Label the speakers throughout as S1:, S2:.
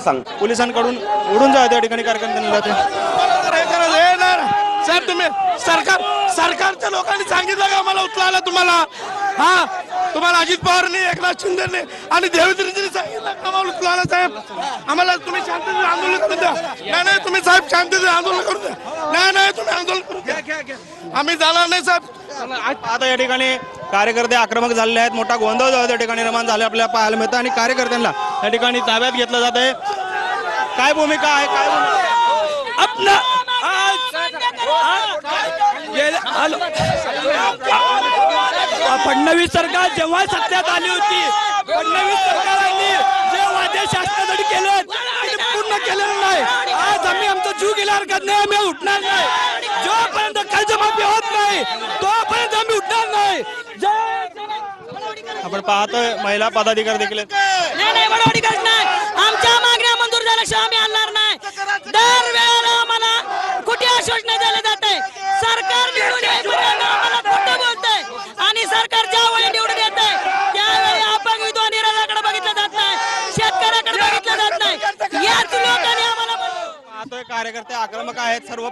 S1: सांग
S2: पोलिसांकडून उडून जावे त्या ठिकाणी कार्यकर्त्यांना ते
S3: साहेब तुम्ही सरकारच्या लोकांनी सांगितलं का आम्हाला उचलायला तुम्हाला हा तुम्हाला अजित पवारने एकनाथ शिंदेने आणि देवेंद्रजींनी सांगितलं का आम्हाला उचलायला साहेब आम्हाला तुम्ही शांततेने आंदोलन करू द्या नाही तुम्ही साहेब शांततेने आंदोलन करू द्या नाही तुम्ही आंदोलन करू द्या आम्ही जाणार नाही साहेब।
S2: आता या ठिकाणी कार्यकर्ते आक्रमक झालेले आहेत, मोठा गोंधळ त्या ठिकाणी निर्माण झाले आपल्याला पाहायला मिळतं आणि कार्यकर्त्यांना या ठिकाणी ताब्यात घेतलं जात आहे। काय भूमिका आहे, काय भूमिका
S4: फडणवीस सरकार जेव्हा सत्तेत आली होती, फडणवीस सरकारांनी जे वादे शासनासाठी केले ते पूर्ण केलेलं नाही। आज आम्ही आमचा जीव गेल्या हरकत नाही, आम्ही उठणार नाही जोपर्यंत कर्जमाफी होत नाही तोपर्यंत आम्ही उठणार नाही।
S2: आपण पाहतोय महिला पदाधिकारी देखील
S5: नाही वडवडीकरच नाही, आमच्या मागण्या मंजूर झाल्याशिवाय आम्ही आणणार नाही। दरवेळेला आम्हाला कुठे आश्वासना दिले जाते, सरकार निवडून येईपर्यंत आम्हाला खोटं बोलतंय आणि सरकार ज्यावेळी निवडून येते त्यावेळी अपंग विधवा निराधाराकडे बघितलं जात नाही, शेतकऱ्याकडे बघितलं जात नाही। याच लोकांनी आम्हाला
S2: पाहतोय कार्यकर्ते आक्रमक आहेत। सर्व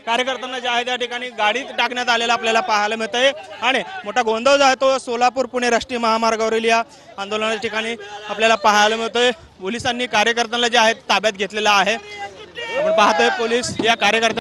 S2: कार्यकर्त्यांना जे आहे त्या ठिकाणी गाडीत टाकण्यात आलेला आपल्याला पाहायला मिळतंय आणि मोठा गोंधळ जो आहे तो सोलापूर पुणे राष्ट्रीय महामार्गावरील या आंदोलनाच्या ठिकाणी आपल्याला पाहायला मिळतोय। पोलिसांनी कार्यकर्त्यांना जे आहे ताब्यात घेतलेलं आहे। आपण पाहतोय पोलीस या कार्यकर्त्यांना